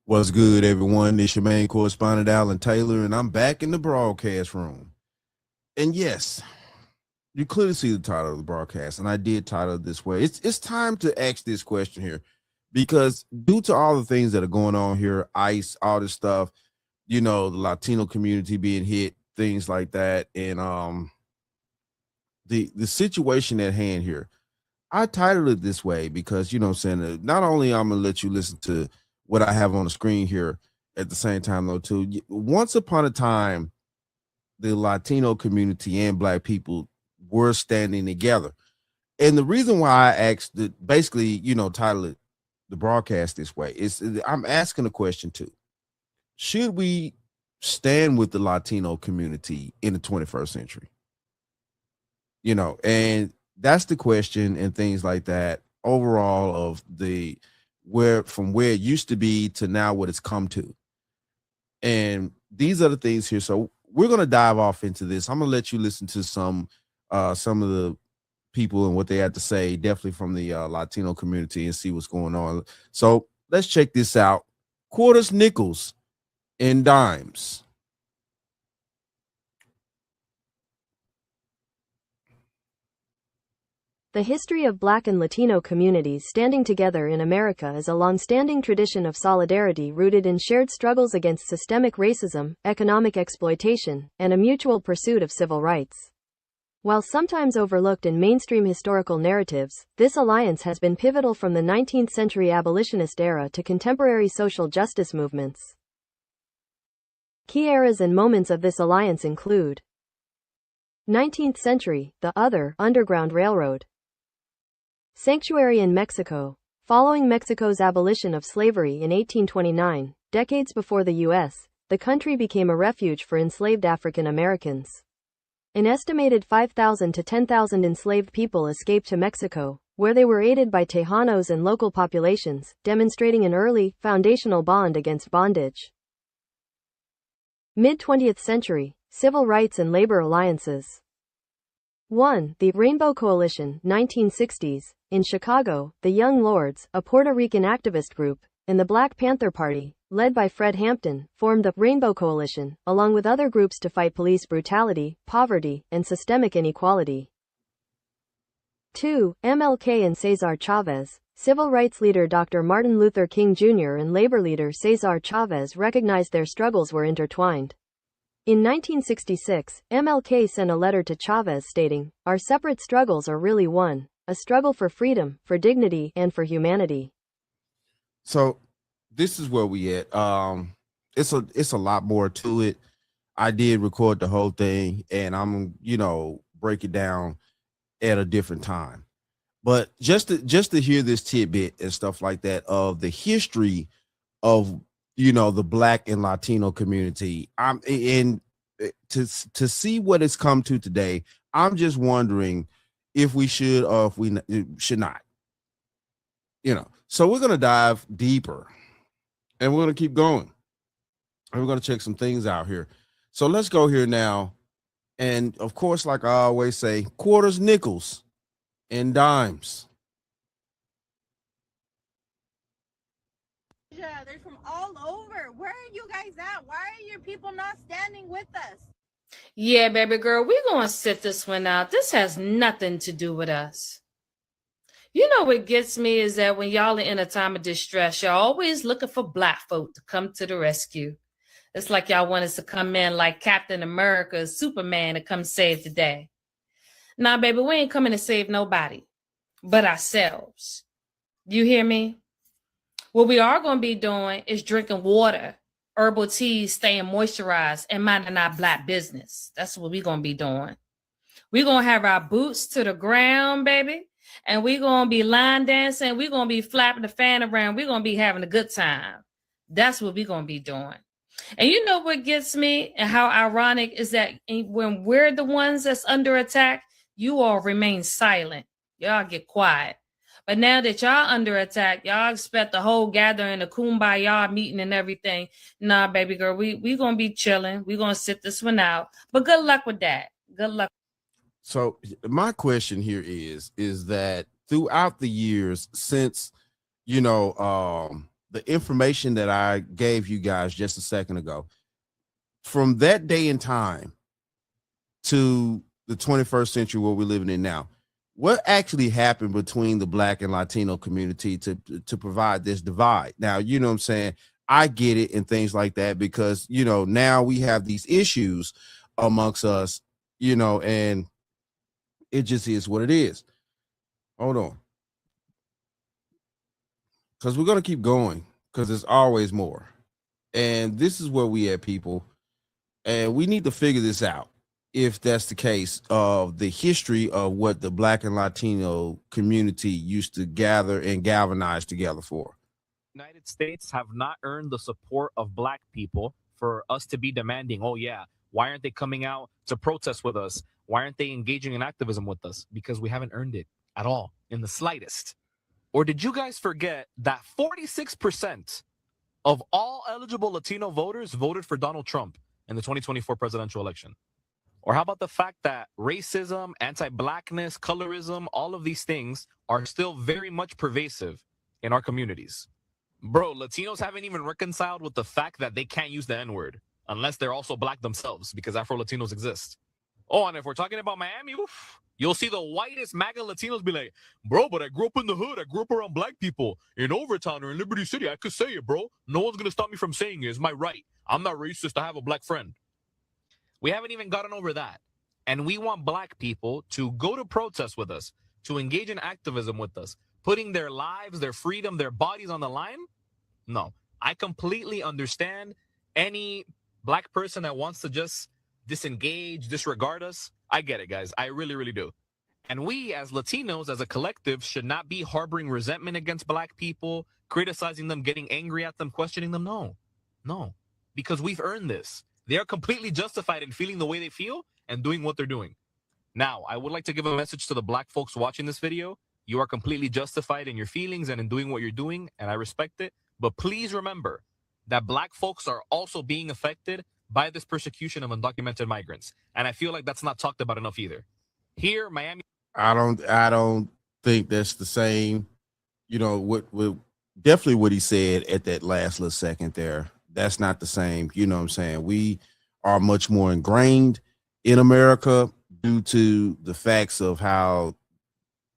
What's good, everyone? This your main correspondent, Alan Taylor, and I'm back in the broadcast room. And yes, you clearly see the title of the broadcast, and I did title it this way. It's time to ask this question here, because due to all the things that are going on here, ICE, all this stuff, the Latino community being hit, things like that, and the situation at hand here. I titled it this way because what I'm saying, not only I'm gonna let you listen to what I have on the screen here at the same time though too. Once upon a time, the Latino community and Black people were standing together, and the reason why I asked basically title it the broadcast this way is I'm asking a question too: should we stand with the Latino community in the 21st century? And that's the question and things like that overall of the where it used to be to now what it's come to. And these are the things here. So we're going to dive off into this. I'm going to let you listen to some of the people and what they had to say, definitely from the Latino community, and see what's going on. So let's check this out. Quarters, nickels, and dimes. The history of Black and Latino communities standing together in America is a long-standing tradition of solidarity rooted in shared struggles against systemic racism, economic exploitation, and a mutual pursuit of civil rights. While sometimes overlooked in mainstream historical narratives, this alliance has been pivotal from the 19th century abolitionist era to contemporary social justice movements. Key eras and moments of this alliance include 19th century, the Other Underground Railroad. Sanctuary in Mexico. Following Mexico's abolition of slavery in 1829, decades before the U.S., the country became a refuge for enslaved African Americans. An estimated 5,000 to 10,000 enslaved people escaped to Mexico, where they were aided by Tejanos and local populations, demonstrating an early, foundational bond against bondage. Mid-20th century, civil rights and labor alliances. 1. The Rainbow Coalition, 1960s. In Chicago, the Young Lords, a Puerto Rican activist group, and the Black Panther Party, led by Fred Hampton, formed the Rainbow Coalition, along with other groups to fight police brutality, poverty, and systemic inequality. 2. MLK and Cesar Chavez. Civil rights leader Dr. Martin Luther King Jr. and labor leader Cesar Chavez recognized their struggles were intertwined. In 1966, MLK sent a letter to Chavez stating, "Our separate struggles are really one. A struggle for freedom, for dignity, and for humanity." So this is where we at. It's a lot more to it. I did record the whole thing, and I'm break it down at a different time. But just to hear this tidbit and stuff like that of the history of the Black and Latino community, I'm in to see what it's come to today. I'm just wondering if we should or if we should not. So we're gonna dive deeper, and we're gonna keep going, and we're gonna check some things out here. So let's go here now, and of course, like I always say, quarters, nickels, and dimes. Yeah, they're from all over. Where are you guys at? Why are your people not standing with us? Yeah, baby girl, we're going to sit this one out. This has nothing to do with us. What gets me is that when y'all are in a time of distress, y'all always looking for Black folk to come to the rescue. It's like y'all want us to come in like Captain America, Superman to come save the day. Nah, baby, we ain't coming to save nobody but ourselves. You hear me? What we are going to be doing is drinking water, herbal teas, staying moisturized, and minding our Black business. That's what we're going to be doing. We're going to have our boots to the ground, baby, and we're going to be line dancing. We're going to be flapping the fan around. We're going to be having a good time. That's what we're going to be doing. And you know what gets me and how ironic is that when we're the ones that's under attack, you all remain silent. Y'all get quiet. But now that y'all under attack, y'all expect the whole gathering, the kumbaya meeting and everything. Nah, baby girl, we going to be chilling. We going to sit this one out. But good luck with that. Good luck. So my question here is that throughout the years since, the information that I gave you guys just a second ago, from that day and time to the 21st century, what we're living in now, what actually happened between the Black and Latino community to provide this divide? Now, you know what I'm saying? I get it and things like that, because, you know, now we have these issues amongst us, you know, and it just is what it is. Hold on. Because we're going to keep going, because there's always more. And this is where we at, people. And we need to figure this out, if that's the case, of the history of what the Black and Latino community used to gather and galvanize together for. United States have not earned the support of Black people for us to be demanding, oh yeah, why aren't they coming out to protest with us? Why aren't they engaging in activism with us? Because we haven't earned it at all, in the slightest. Or did you guys forget that 46% of all eligible Latino voters voted for Donald Trump in the 2024 presidential election? Or how about the fact that racism, anti-Blackness, colorism, all of these things are still very much pervasive in our communities? Bro, Latinos haven't even reconciled with the fact that they can't use the N-word unless they're also Black themselves, because Afro-Latinos exist. Oh, and if we're talking about Miami, oof, you'll see the whitest MAGA Latinos be like, bro, but I grew up in the hood. I grew up around Black people. In Overtown or in Liberty City, I could say it, bro. No one's going to stop me from saying it. It's my right. I'm not racist to have a Black friend. We haven't even gotten over that. And we want Black people to go to protest with us, to engage in activism with us, putting their lives, their freedom, their bodies on the line? No. I completely understand any Black person that wants to just disengage, disregard us. I get it, guys. I really, really do. And we, as Latinos, as a collective, should not be harboring resentment against Black people, criticizing them, getting angry at them, questioning them. No. No. Because we've earned this. They are completely justified in feeling the way they feel and doing what they're doing. Now, I would like to give a message to the Black folks watching this video. You are completely justified in your feelings and in doing what you're doing, and I respect it. But please remember that Black folks are also being affected by this persecution of undocumented migrants. And I feel like that's not talked about enough either. Here, Miami. I don't think that's the same. You know, what definitely what he said at that last little second there, that's not the same. You know what I'm saying? We are much more ingrained in America due to the facts of how,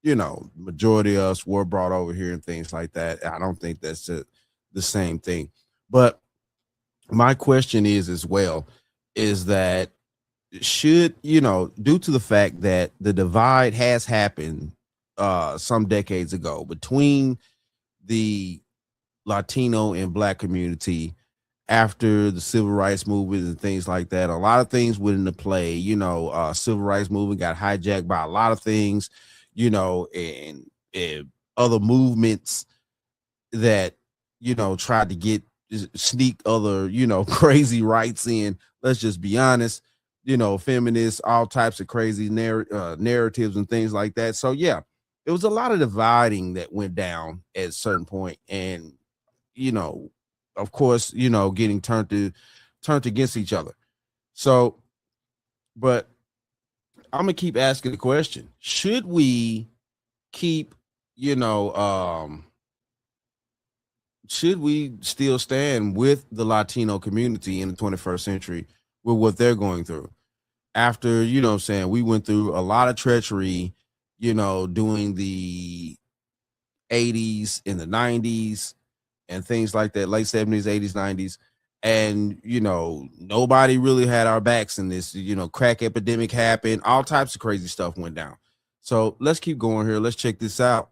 you know, majority of us were brought over here and things like that. I don't think that's the same thing. But my question is as well, is that should, you know, due to the fact that the divide has happened some decades ago between the Latino and Black community after the civil rights movement and things like that, a lot of things went into play. You know, civil rights movement got hijacked by a lot of things, you know, and other movements that, you know, tried to sneak other, you know, crazy rights in. Let's just be honest, you know, feminists, all types of crazy narratives and things like that. So yeah, it was a lot of dividing that went down at a certain point, and, you know, of course, you know, getting turned against each other. So, but I'm gonna keep asking the question: should we keep, you know, should we still stand with the Latino community in the 21st century with what they're going through? After, you know what I'm saying, we went through a lot of treachery, you know, during the 80s and the 90s and things like that, late 70s, 80s, 90s. And, you know, nobody really had our backs in this. You know, crack epidemic happened, all types of crazy stuff went down. So let's keep going here. Let's check this out.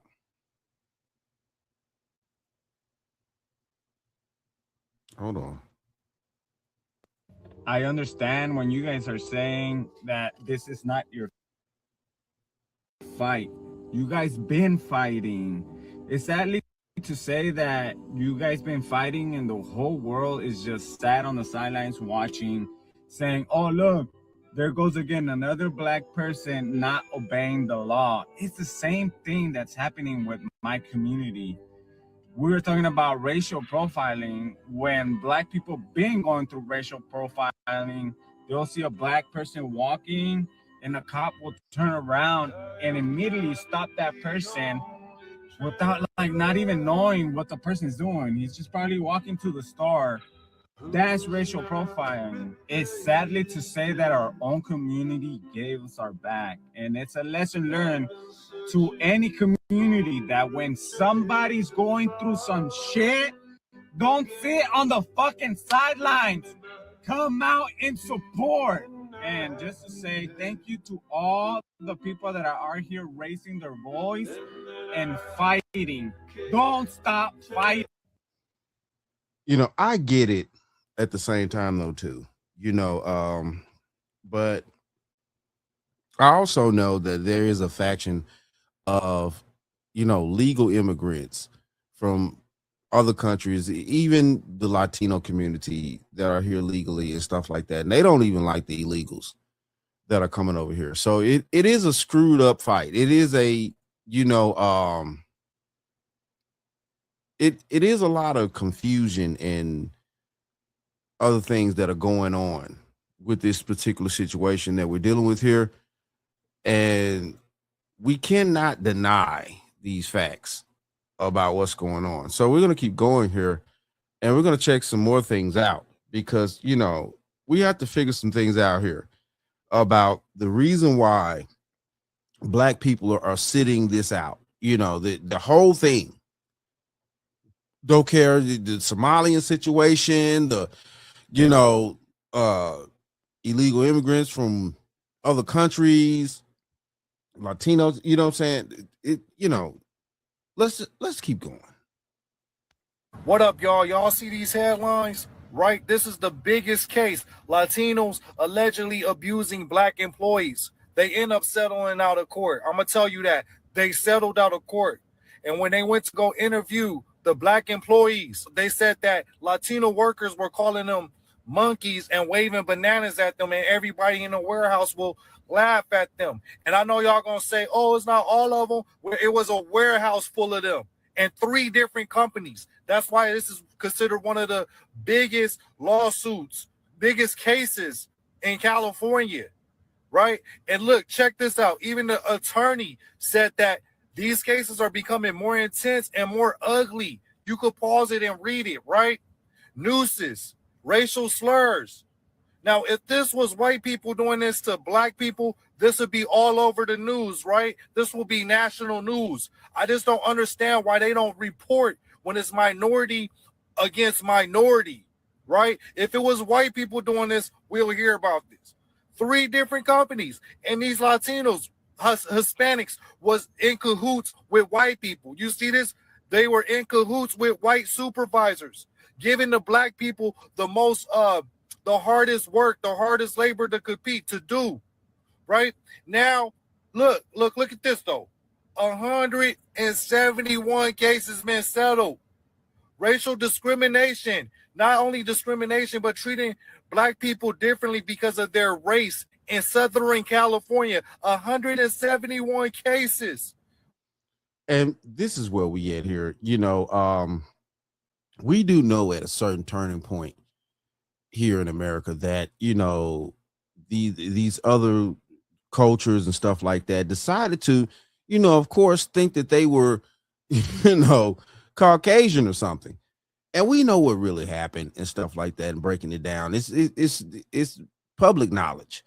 Hold on. I understand when you guys are saying that this is not your fight. You guys been fighting. It's sadly to say that you guys been fighting and the whole world is just sat on the sidelines watching, saying, oh, look, there goes again another Black person not obeying the law. It's the same thing that's happening with my community. We were talking about racial profiling. When Black people been going through racial profiling, they'll see a Black person walking and a cop will turn around and immediately stop that person without like not even knowing what the person's doing. He's just probably walking to the store. That's racial profiling. It's sadly to say that our own community gave us our back. And it's a lesson learned to any community that when somebody's going through some shit, don't sit on the fucking sidelines. Come out in support. And just to say thank you to all the people that are here raising their voice and fighting. Don't stop fighting. You know, I get it at the same time though too. You know, but I also know that there is a faction of, you know, legal immigrants from other countries, even the Latino community that are here legally and stuff like that. And they don't even like the illegals that are coming over here. So it is a screwed up fight. It is a, you know, it is a lot of confusion and other things that are going on with this particular situation that we're dealing with here. And we cannot deny these facts about what's going on. So we're going to keep going here and we're going to check some more things out because, you know, we have to figure some things out here about the reason why black people are sitting this out. You know, the whole thing. Don't care the Somalian situation, the, you know, illegal immigrants from other countries, Latinos, you know what I'm saying? You know, let's keep going. What up, y'all? Y'all see these headlines? Right? This is the biggest case. Latinos allegedly abusing black employees. They end up settling out of court. I'm going to tell you that. They settled out of court. And when they went to go interview the black employees, they said that Latino workers were calling them monkeys and waving bananas at them, and everybody in the warehouse will laugh at them. And I know y'all going to say, oh, it's not all of them. It was a warehouse full of them and 3 different companies. That's why this is considered one of the biggest lawsuits, biggest cases in California, right? And look, check this out. Even the attorney said that these cases are becoming more intense and more ugly. You could pause it and read it, right? Nooses, racial slurs. Now, if this was white people doing this to black people, this would be all over the news, right? This will be national news. I just don't understand why they don't report when it's minority against minority, right? If it was white people doing this, we'll hear about this. 3 different companies, and these Latinos, Hispanics, was in cahoots with white people. You see this? They were in cahoots with white supervisors, giving the black people the most the hardest work, the hardest labor to compete to do, right? Now, look at this though. 171 cases been settled. Racial discrimination, not only discrimination, but treating black people differently because of their race in Southern California. 171 cases. And this is where we at here. You know, we do know at a certain turning point here in America that, you know, these other cultures and stuff like that decided to, you know, of course, think that they were, you know, Caucasian or something. And we know what really happened and stuff like that and breaking it down. It's public knowledge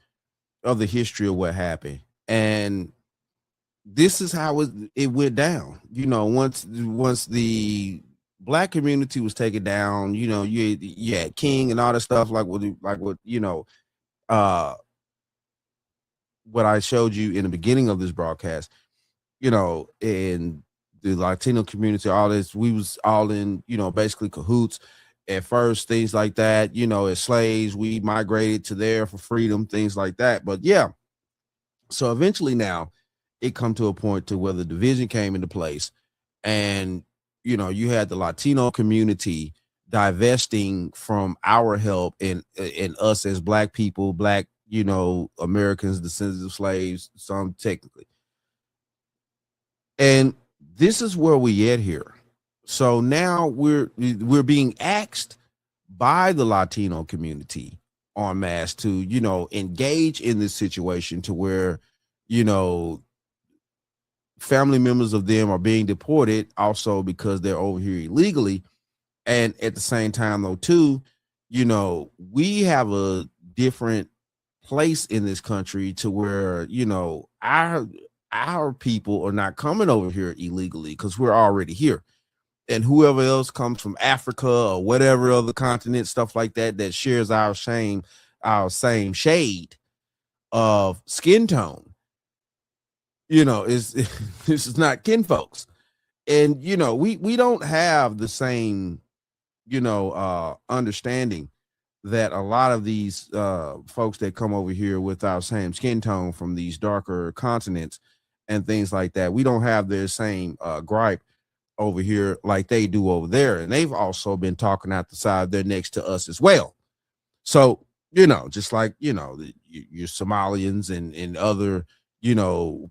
of the history of what happened. And this is how it went down. You know, once the black community was taken down, you know, you had King and all that stuff, like what you know, what I showed you in the beginning of this broadcast, you know, in the Latino community, all this, we was all in, you know, basically cahoots at first, things like that, you know, as slaves, we migrated to there for freedom, things like that. But yeah, so eventually now it come to a point to where the division came into place, and you know, you had the Latino community divesting from our help and us as black people, black, you know, Americans, descendants of slaves, some technically. And this is where we at here. So now we're being asked by the Latino community en masse to, you know, engage in this situation to where, you know, family members of them are being deported also because they're over here illegally. And at the same time, though, too, we have a different place in this country to where, our people are not coming over here illegally because we're already here. And whoever else comes from Africa or whatever other continent, stuff like that, that shares our same shade of skin tone, is this is not kinfolks. And we don't have the same understanding that a lot of these folks that come over here with our same skin tone from these darker continents and things like that, we don't have their same gripe over here like they do over there. And they've also been talking out the side of their necks to us as well. So, just like, your Somalians and other,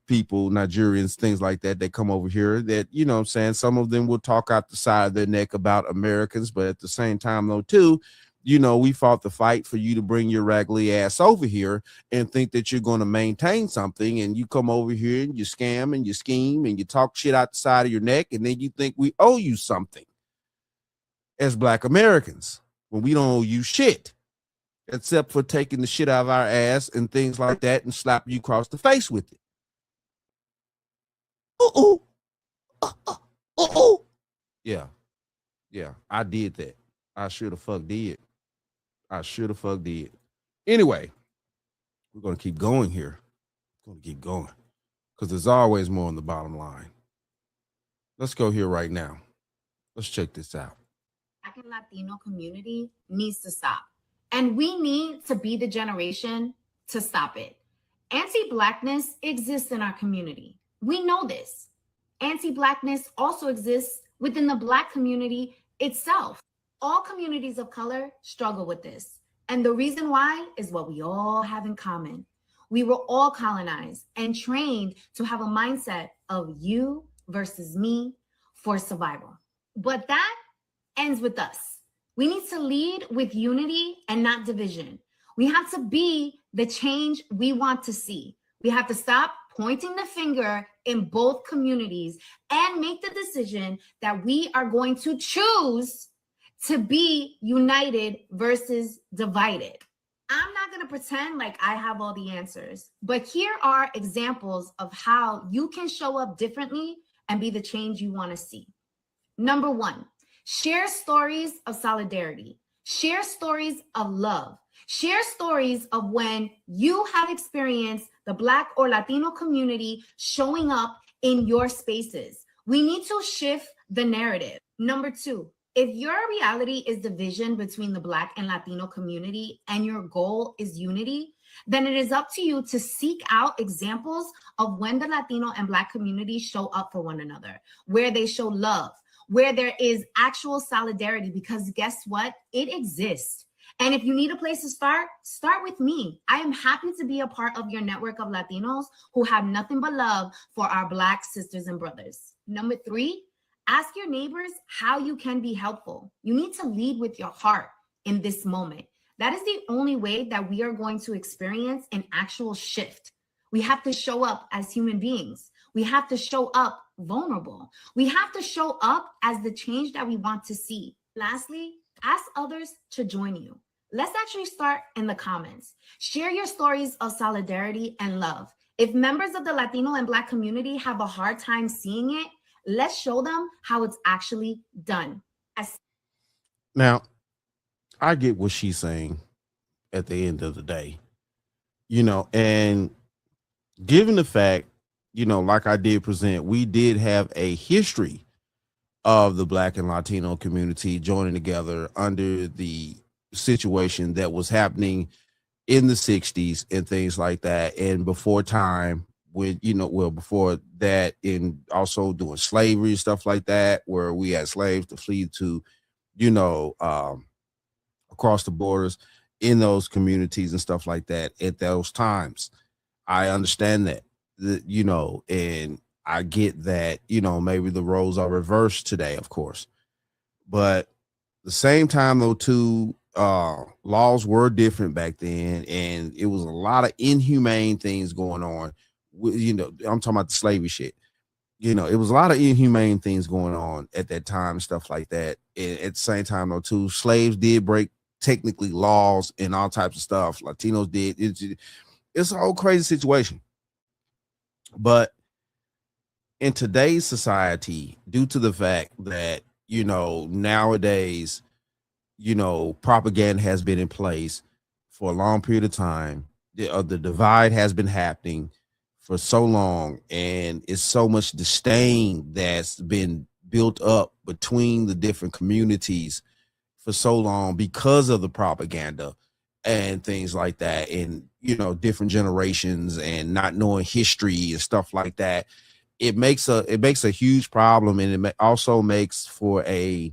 people, Nigerians, things like that, they come over here that, what I'm saying, some of them will talk out the side of their neck about Americans, but at the same time, though, too, we fought the fight for you to bring your raggedy ass over here and think that you're going to maintain something. And you come over here and you scam and you scheme and you talk shit out the side of your neck. And then you think we owe you something as Black Americans when we don't owe you shit, except for taking the shit out of our ass and things like that and slap you across the face with it. Yeah. Yeah, I did that. I should have fuck did. Anyway, we're going to keep going here. We're going to keep going because there's always more on the bottom line. Let's go here right now. Let's check this out. Black and Latino community needs to stop. And we need to be the generation to stop it. Anti-Blackness exists in our community. We know this. Anti-Blackness also exists within the Black community itself. All communities of color struggle with this. And the reason why is what we all have in common. We were all colonized and trained to have a mindset of you versus me for survival. But that ends with us. We need to lead with unity and not division. We have to be the change we want to see. We have to stop pointing the finger in both communities and make the decision that we are going to choose to be united versus divided. I'm not going to pretend like I have all the answers, but here are examples of how you can show up differently and be the change you want to see. Number one, share stories of solidarity. Share stories of love. Share stories of when you have experienced the Black or Latino community showing up in your spaces. We need to shift the narrative. Number two, if your reality is division between the Black and Latino community and your goal is unity, then it is up to you to seek out examples of when the Latino and Black communities show up for one another, where they show love, where there is actual solidarity, because guess what? It exists. And if you need a place to start with me. I am happy to be a part of your network of Latinos who have nothing but love for our Black sisters and brothers. Number three, ask your neighbors how you can be helpful. You need to lead with your heart in this moment. That is the only way that we are going to experience an actual shift. We have to show up as human beings. We have to show up vulnerable. We have to show up as the change that we want to see. Lastly, ask others to join you. Let's actually start in the comments. Share your stories of solidarity and love. If members of the Latino and Black community have a hard time seeing it, let's show them how it's actually done. Now, I get what she's saying at the end of the day, and given the fact, like I did present, we did have a history of the Black and Latino community joining together under the situation that was happening in the 60s and things like that. And before time, with, before that, in also doing slavery, stuff like that, where we had slaves to flee to, across the borders in those communities and stuff like that at those times. I understand that, and I get that, maybe the roles are reversed today, of course, but the same time though, too, laws were different back then, and it was a lot of inhumane things going on. I'm talking about the slavery shit. it was a lot of inhumane things going on at that time, stuff like that. And at the same time, though, too, slaves did break technically laws and all types of stuff. Latinos did. It's a whole crazy situation. But in today's society, due to the fact that, nowadays, propaganda has been in place for a long period of time, the divide has been happening for so long, and it's so much disdain that's been built up between the different communities for so long because of the propaganda and things like that, and different generations and not knowing history and stuff like that. It makes a huge problem, and also makes for a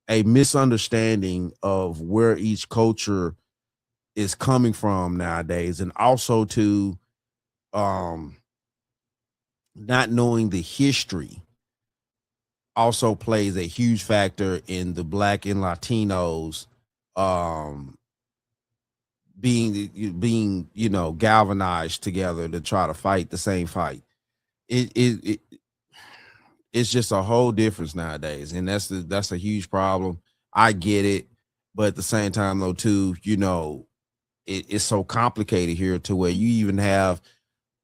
misunderstanding of where each culture is coming from nowadays, and also to um not knowing the history also plays a huge factor in the Black and Latinos um being galvanized together to try to fight the same fight. It's just a whole difference nowadays, and that's a huge problem. I get it, but at the same time, though, too, it's so complicated here to where you even have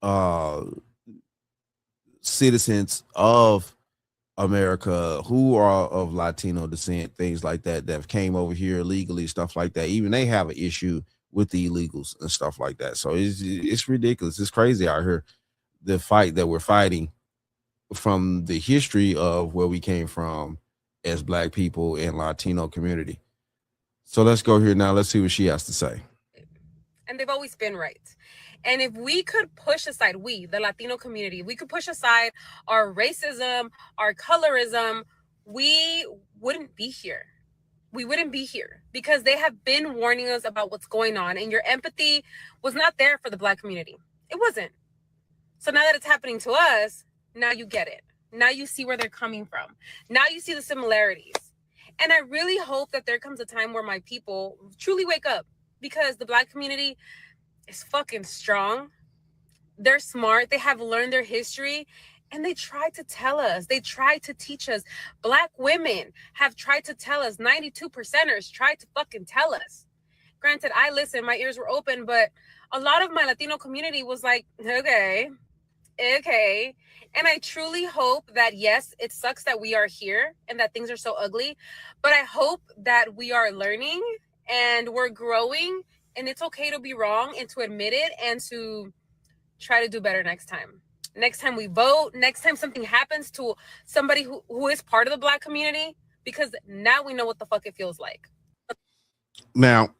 uh citizens of America who are of Latino descent, things like that, that came over here illegally, stuff like that. Even they have an issue with the illegals and stuff like that. So it's ridiculous. It's crazy out here, the fight that we're fighting from the history of where we came from as Black people and Latino community. So let's go here now. Let's see what she has to say. And they've always been right. And if we could push aside, we, the Latino community, we could push aside our racism, our colorism, we wouldn't be here. We wouldn't be here because they have been warning us about what's going on, and your empathy was not there for the Black community. It wasn't. So now that it's happening to us, now you get it. Now you see where they're coming from. Now you see the similarities. And I really hope that there comes a time where my people truly wake up, because the Black community is fucking strong. They're smart. They have learned their history, and they try to tell us. They try to teach us. Black women have tried to tell us. 92%ers tried to fucking tell us. Granted, I listened. My ears were open, but a lot of my Latino community was like, okay. And I truly hope that, yes, it sucks that we are here and that things are so ugly, but I hope that we are learning and we're growing, and it's okay to be wrong and to admit it and to try to do better next time. Next time we vote, next time something happens to somebody who is part of the Black community, because now we know what the fuck it feels like. Now,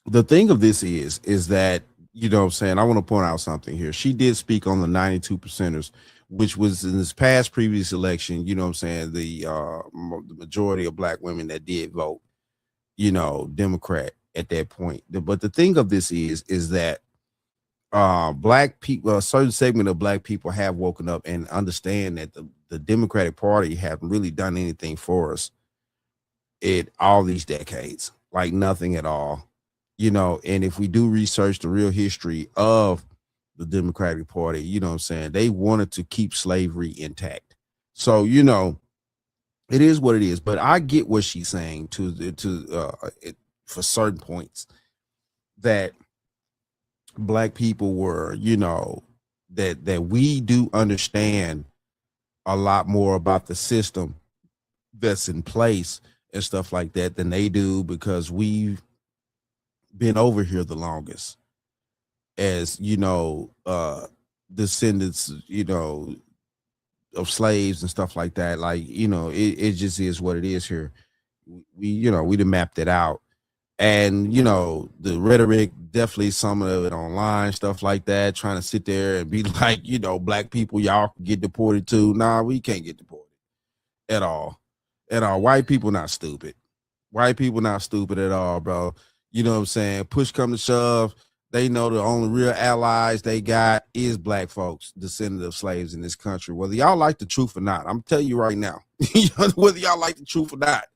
the thing of this is that, what I'm saying, I want to point out something here. She did speak on the 92%ers, which was in this past previous election, what I'm saying, the majority of Black women that did vote, Democrat at that point. But the thing of this is that Black people, a certain segment of Black people have woken up and understand that the Democratic Party haven't really done anything for us in all these decades, like nothing at all. And if we do research the real history of the Democratic Party, what I'm saying, they wanted to keep slavery intact. So, it is what it is. But I get what she's saying for certain points, that Black people were, that we do understand a lot more about the system that's in place and stuff like that than they do, because we've been over here the longest as descendants of slaves and stuff like that. Like, it just is what it is here. We done mapped it out, and the rhetoric, definitely some of it online, stuff like that, trying to sit there and be like, Black people, y'all can get deported too. Nah, we can't get deported at all. White people not stupid. White people not stupid at all, bro. You know what I'm saying? Push come to shove, they know the only real allies they got is Black folks, descendants of slaves in this country. Whether y'all like the truth or not, I'm telling you right now, whether y'all like the truth or not,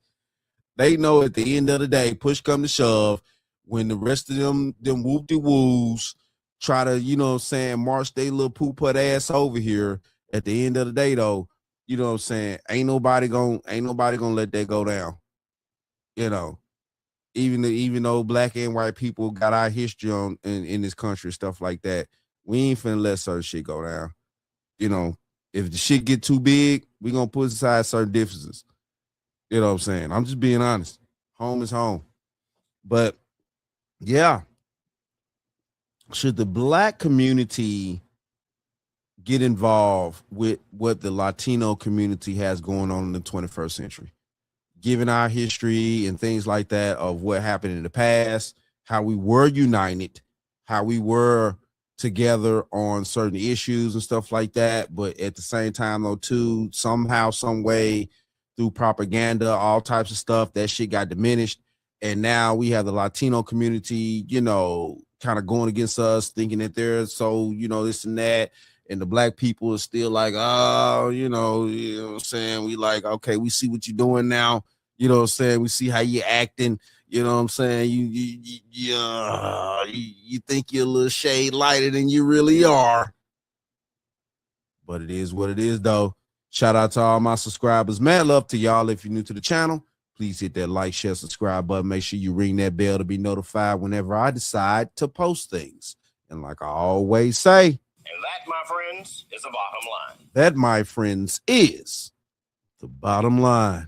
they know at the end of the day, push come to shove, when the rest of them whoop-de-woos try to, march their little poo-put ass over here At the end of the day, though, you know what I'm saying? Ain't nobody gonna let that go down. You know, even though black and white people got our history on in this country, stuff like that, we ain't finna let certain shit go down. You know, if the shit get too big, we gonna put aside certain differences. You know what I'm saying? I'm just being honest. Home is home. But yeah, should the black community get involved with what the Latino community has going on in the 21st century? Given our history and things like that of what happened in the past, how we were united, how we were together on certain issues and stuff like that. But at the same time, though, too, somehow, some way, through propaganda, all types of stuff, that shit got diminished. And now we have the Latino community, you know, kind of going against us, thinking that they're so, you know, this and that. And the black people are still like, oh, you know what I'm saying? We like, okay, we see what you're doing now. You know what I'm saying? We see how you're acting. You know what I'm saying? You think you're a little shade lighter than you really are. But it is what it is, though. Shout out to all my subscribers. Mad love to y'all. If you're new to the channel, please hit that like, share, subscribe button. Make sure you ring that bell to be notified whenever I decide to post things. And like I always say, and that, my friends, is the bottom line. That, my friends, is the bottom line.